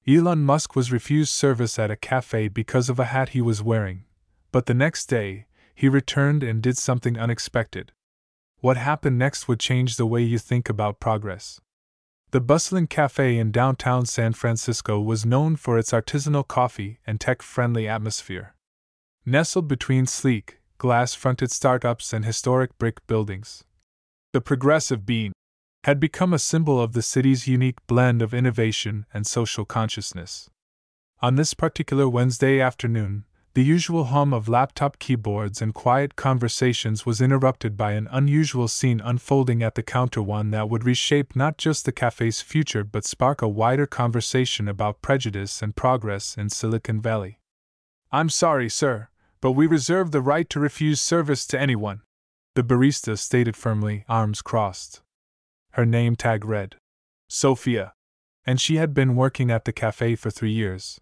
Elon Musk was refused service at a cafe because of a hat he was wearing, but the next day, he returned and did something unexpected. What happened next would change the way you think about progress. The bustling cafe in downtown San Francisco was known for its artisanal coffee and tech-friendly atmosphere. Nestled between sleek, glass-fronted startups and historic brick buildings, the Progressive Bean had become a symbol of the city's unique blend of innovation and social consciousness. On this particular Wednesday afternoon, the usual hum of laptop keyboards and quiet conversations was interrupted by an unusual scene unfolding at the counter, one that would reshape not just the cafe's future but spark a wider conversation about prejudice and progress in Silicon Valley. "I'm sorry, sir, but we reserve the right to refuse service to anyone," the barista stated firmly, arms crossed. Her name tag read Sophia, and she had been working at the cafe for 3 years.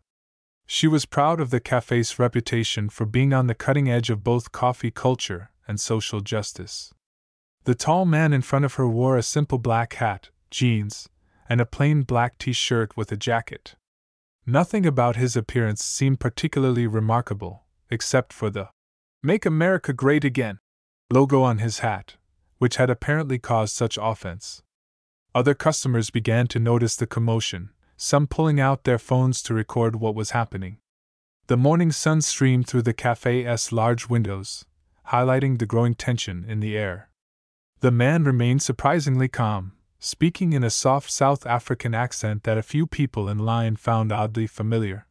She was proud of the cafe's reputation for being on the cutting edge of both coffee culture and social justice. The tall man in front of her wore a simple black hat, jeans, and a plain black t-shirt with a jacket. Nothing about his appearance seemed particularly remarkable, except for the "Make America Great Again" logo on his hat, which had apparently caused such offense. Other customers began to notice the commotion, some pulling out their phones to record what was happening. The morning sun streamed through the cafe's large windows, highlighting the growing tension in the air. The man remained surprisingly calm, speaking in a soft South African accent that a few people in line found oddly familiar.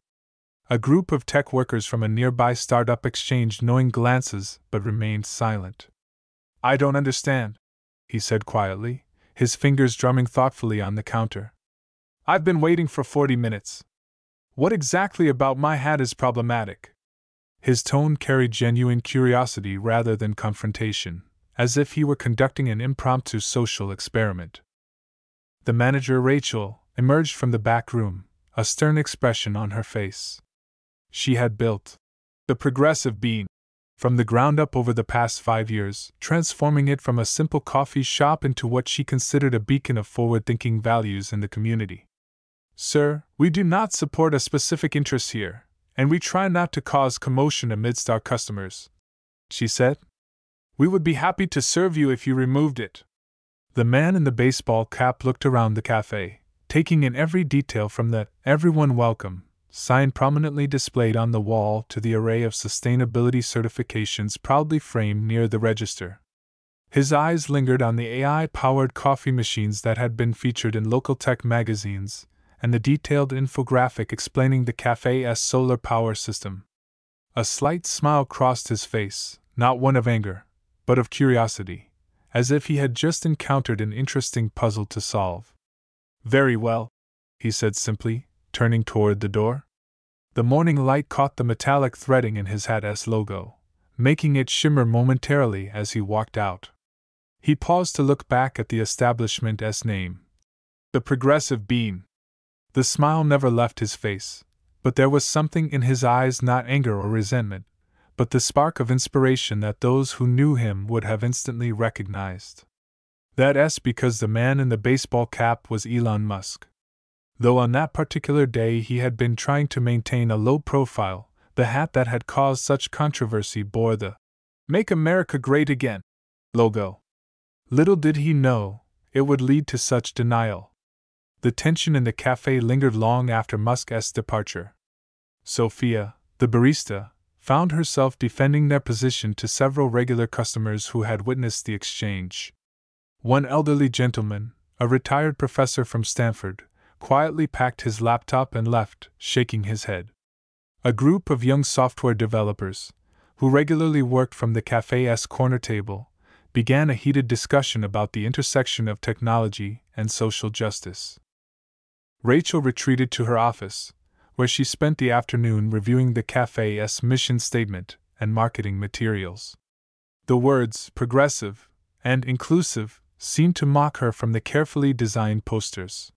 A group of tech workers from a nearby startup exchanged knowing glances but remained silent. "I don't understand," he said quietly, his fingers drumming thoughtfully on the counter. "I've been waiting for 40 minutes. What exactly about my hat is problematic?" His tone carried genuine curiosity rather than confrontation, as if he were conducting an impromptu social experiment. The manager, Rachel, emerged from the back room, a stern expression on her face. She had built the Progressive Bean from the ground up over the past 5 years, transforming it from a simple coffee shop into what she considered a beacon of forward-thinking values in the community. "Sir, we do not support a specific interest here, and we try not to cause commotion amidst our customers," she said. "We would be happy to serve you if you removed it." The man in the baseball cap looked around the cafe, taking in every detail from the "Everyone Welcome" sign prominently displayed on the wall to the array of sustainability certifications proudly framed near the register. His eyes lingered on the AI-powered coffee machines that had been featured in local tech magazines, and the detailed infographic explaining the cafe's solar power system. A slight smile crossed his face, not one of anger, but of curiosity, as if he had just encountered an interesting puzzle to solve. "Very well," he said simply, turning toward the door. The morning light caught the metallic threading in his hat's logo, making it shimmer momentarily as he walked out. He paused to look back at the establishment's name, the Progressive Bean. The smile never left his face, but there was something in his eyes, not anger or resentment, but the spark of inspiration that those who knew him would have instantly recognized. That's because the man in the baseball cap was Elon Musk. Though on that particular day he had been trying to maintain a low profile, the hat that had caused such controversy bore the "Make America Great Again" logo. Little did he know, it would lead to such denial. The tension in the cafe lingered long after Musk's departure. Sophia, the barista, found herself defending their position to several regular customers who had witnessed the exchange. One elderly gentleman, a retired professor from Stanford, quietly packed his laptop and left, shaking his head. A group of young software developers, who regularly worked from the cafe's corner table, began a heated discussion about the intersection of technology and social justice. Rachel retreated to her office, where she spent the afternoon reviewing the cafe's mission statement and marketing materials. The words "progressive" and "inclusive" seemed to mock her from the carefully designed posters.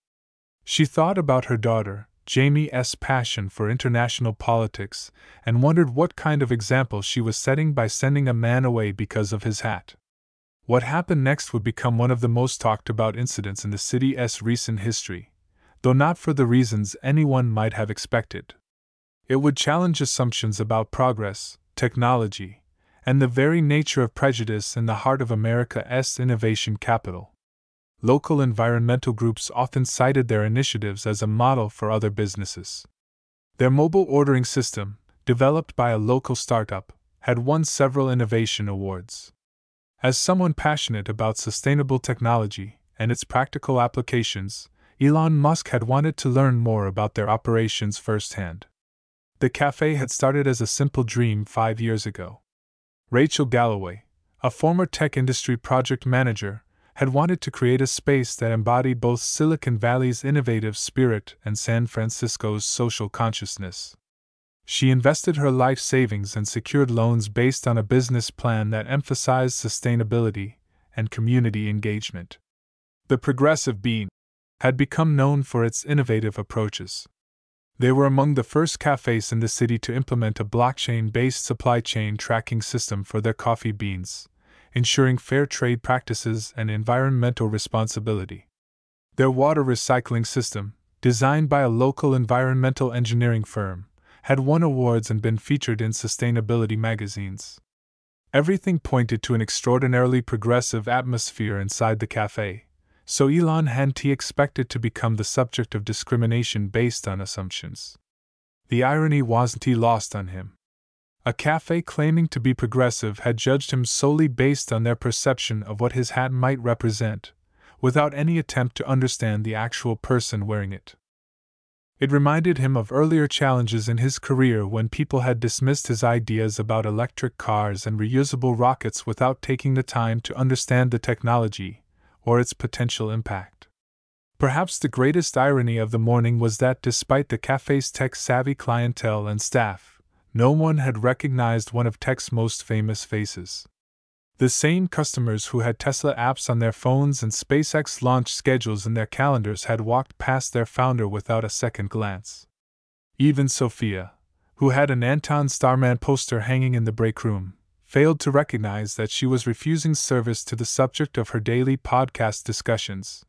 She thought about her daughter, Jamie's passion for international politics, and wondered what kind of example she was setting by sending a man away because of his hat. What happened next would become one of the most talked about incidents in the city's recent history, though not for the reasons anyone might have expected. It would challenge assumptions about progress, technology, and the very nature of prejudice in the heart of America's innovation capital. Local environmental groups often cited their initiatives as a model for other businesses. Their mobile ordering system, developed by a local startup, had won several innovation awards. As someone passionate about sustainable technology and its practical applications, Elon Musk had wanted to learn more about their operations firsthand. The cafe had started as a simple dream 5 years ago. Rachel Galloway, a former tech industry project manager, had wanted to create a space that embodied both Silicon Valley's innovative spirit and San Francisco's social consciousness. She invested her life savings and secured loans based on a business plan that emphasized sustainability and community engagement. The Progressive Bean had become known for its innovative approaches. They were among the first cafes in the city to implement a blockchain-based supply chain tracking system for their coffee beans, ensuring fair trade practices and environmental responsibility. Their water recycling system, designed by a local environmental engineering firm, had won awards and been featured in sustainability magazines. Everything pointed to an extraordinarily progressive atmosphere inside the cafe, so Elon hadn't expected to become the subject of discrimination based on assumptions. The irony wasn't lost on him. A cafe claiming to be progressive had judged him solely based on their perception of what his hat might represent, without any attempt to understand the actual person wearing it. It reminded him of earlier challenges in his career when people had dismissed his ideas about electric cars and reusable rockets without taking the time to understand the technology or its potential impact. Perhaps the greatest irony of the morning was that despite the cafe's tech-savvy clientele and staff, no one had recognized one of tech's most famous faces. The same customers who had Tesla apps on their phones and SpaceX launch schedules in their calendars had walked past their founder without a second glance. Even Sophia, who had an Anton Starman poster hanging in the break room, failed to recognize that she was refusing service to the subject of her daily podcast discussions.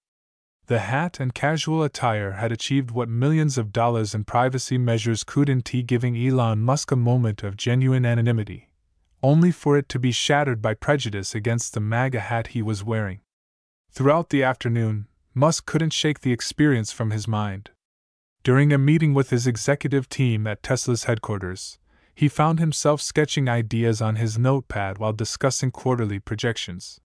The hat and casual attire had achieved what millions of dollars in privacy measures couldn't, giving Elon Musk a moment of genuine anonymity, only for it to be shattered by prejudice against the MAGA hat he was wearing. Throughout the afternoon, Musk couldn't shake the experience from his mind. During a meeting with his executive team at Tesla's headquarters, he found himself sketching ideas on his notepad while discussing quarterly projections.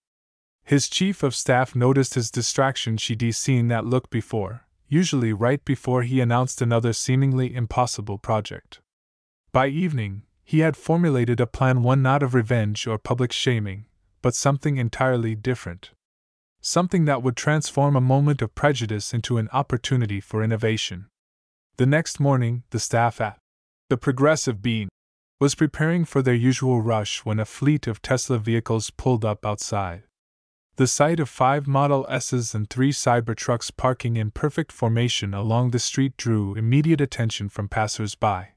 His chief of staff noticed his distraction. She'd seen that look before, usually right before he announced another seemingly impossible project. By evening, he had formulated a plan, one not of revenge or public shaming, but something entirely different. Something that would transform a moment of prejudice into an opportunity for innovation. The next morning, the staff at the Progressive Bean was preparing for their usual rush when a fleet of Tesla vehicles pulled up outside. The sight of 5 Model S's and 3 Cybertrucks parking in perfect formation along the street drew immediate attention from passers-by.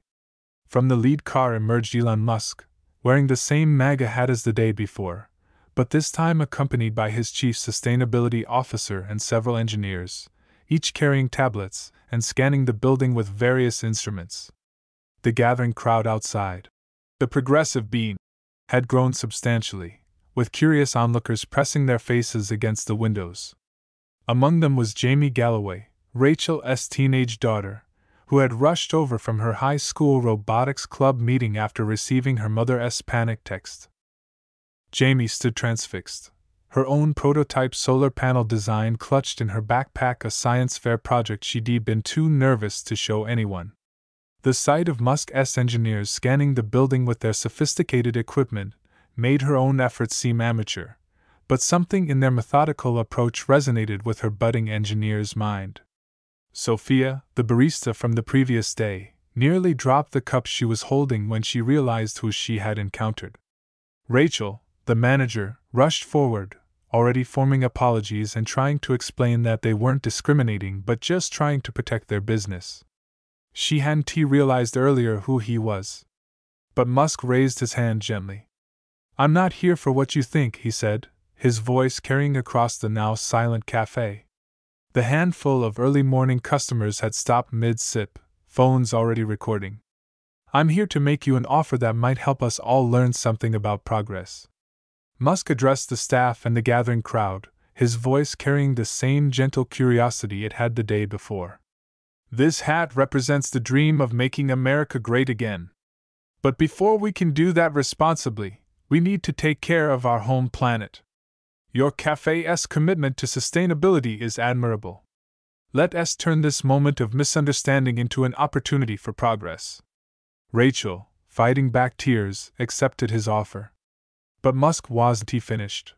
From the lead car emerged Elon Musk, wearing the same MAGA hat as the day before, but this time accompanied by his chief sustainability officer and several engineers, each carrying tablets and scanning the building with various instruments. The gathering crowd outside the Progressive Bean had grown substantially, with curious onlookers pressing their faces against the windows. Among them was Jamie Galloway, Rachel's teenage daughter, who had rushed over from her high school robotics club meeting after receiving her mother's panic text. Jamie stood transfixed, her own prototype solar panel design clutched in her backpack, a science fair project she'd been too nervous to show anyone. The sight of Musk's engineers scanning the building with their sophisticated equipment made her own efforts seem amateur, but something in their methodical approach resonated with her budding engineer's mind. Sophia, the barista from the previous day, nearly dropped the cup she was holding when she realized who she had encountered. Rachel, the manager, rushed forward, already forming apologies and trying to explain that they weren't discriminating but just trying to protect their business. She hadn't realized earlier who he was. But Musk raised his hand gently. "I'm not here for what you think," he said, his voice carrying across the now silent cafe. The handful of early morning customers had stopped mid-sip, phones already recording. "I'm here to make you an offer that might help us all learn something about progress." Musk addressed the staff and the gathering crowd, his voice carrying the same gentle curiosity it had the day before. "This hat represents the dream of making America great again. But before we can do that responsibly, we need to take care of our home planet. Your café's commitment to sustainability is admirable. Let us turn this moment of misunderstanding into an opportunity for progress." Rachel, fighting back tears, accepted his offer. But Musk wasn't finished.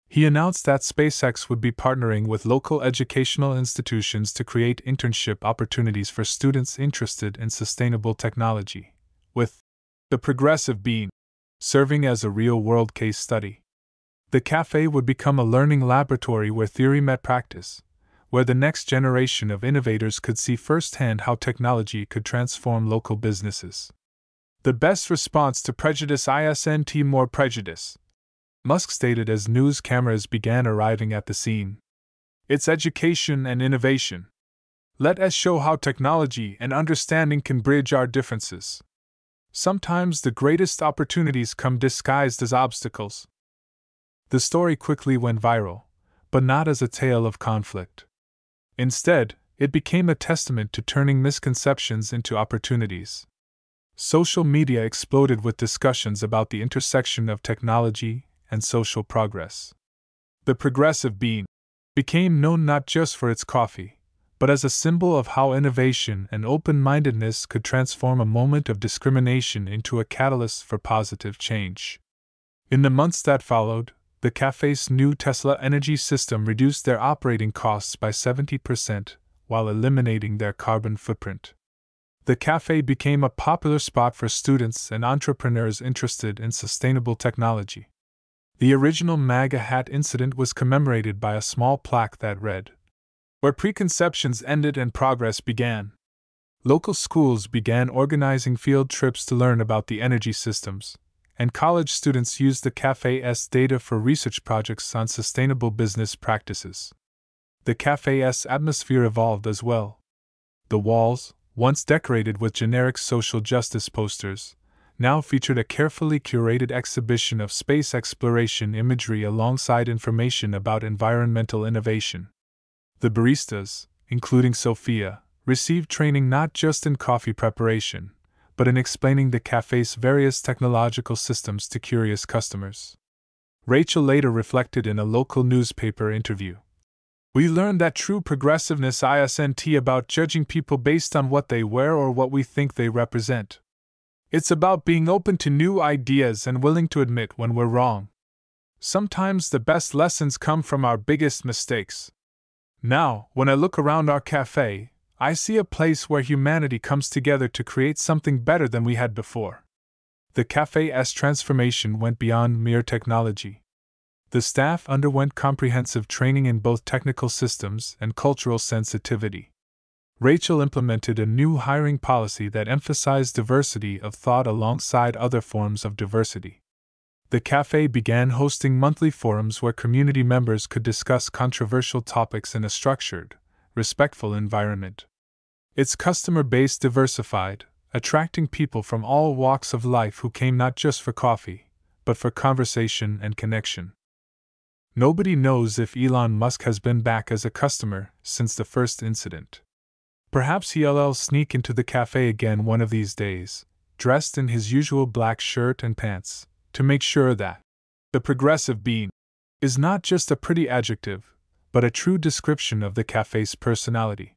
He announced that SpaceX would be partnering with local educational institutions to create internship opportunities for students interested in sustainable technology, with the progressive being serving as a real-world case study. The cafe would become a learning laboratory where theory met practice, where the next generation of innovators could see firsthand how technology could transform local businesses. "The best response to prejudice isn't more prejudice," Musk stated as news cameras began arriving at the scene. "It's education and innovation. Let us show how technology and understanding can bridge our differences. Sometimes the greatest opportunities come disguised as obstacles." The story quickly went viral, but not as a tale of conflict. Instead, it became a testament to turning misconceptions into opportunities. Social media exploded with discussions about the intersection of technology and social progress. The progressive bean became known not just for its coffee, but as a symbol of how innovation and open-mindedness could transform a moment of discrimination into a catalyst for positive change. In the months that followed, the cafe's new Tesla energy system reduced their operating costs by 70% while eliminating their carbon footprint. The cafe became a popular spot for students and entrepreneurs interested in sustainable technology. The original MAGA hat incident was commemorated by a small plaque that read, "Where preconceptions ended and progress began." Local schools began organizing field trips to learn about the energy systems, and college students used the cafe's data for research projects on sustainable business practices. The cafe's atmosphere evolved as well. The walls, once decorated with generic social justice posters, now featured a carefully curated exhibition of space exploration imagery alongside information about environmental innovation. The baristas, including Sophia, received training not just in coffee preparation, but in explaining the cafe's various technological systems to curious customers. Rachel later reflected in a local newspaper interview, "We learned that true progressiveness isn't about judging people based on what they wear or what we think they represent. It's about being open to new ideas and willing to admit when we're wrong. Sometimes the best lessons come from our biggest mistakes." Now, when I look around our cafe, I see a place where humanity comes together to create something better than we had before. The cafe's transformation went beyond mere technology. The staff underwent comprehensive training in both technical systems and cultural sensitivity. Rachel implemented a new hiring policy that emphasized diversity of thought alongside other forms of diversity. The cafe began hosting monthly forums where community members could discuss controversial topics in a structured, respectful environment. Its customer base diversified, attracting people from all walks of life who came not just for coffee, but for conversation and connection. Nobody knows if Elon Musk has been back as a customer since the first incident. Perhaps he'll sneak into the cafe again one of these days, dressed in his usual black shirt and pants, to make sure that the progressive bean is not just a pretty adjective, but a true description of the cafe's personality.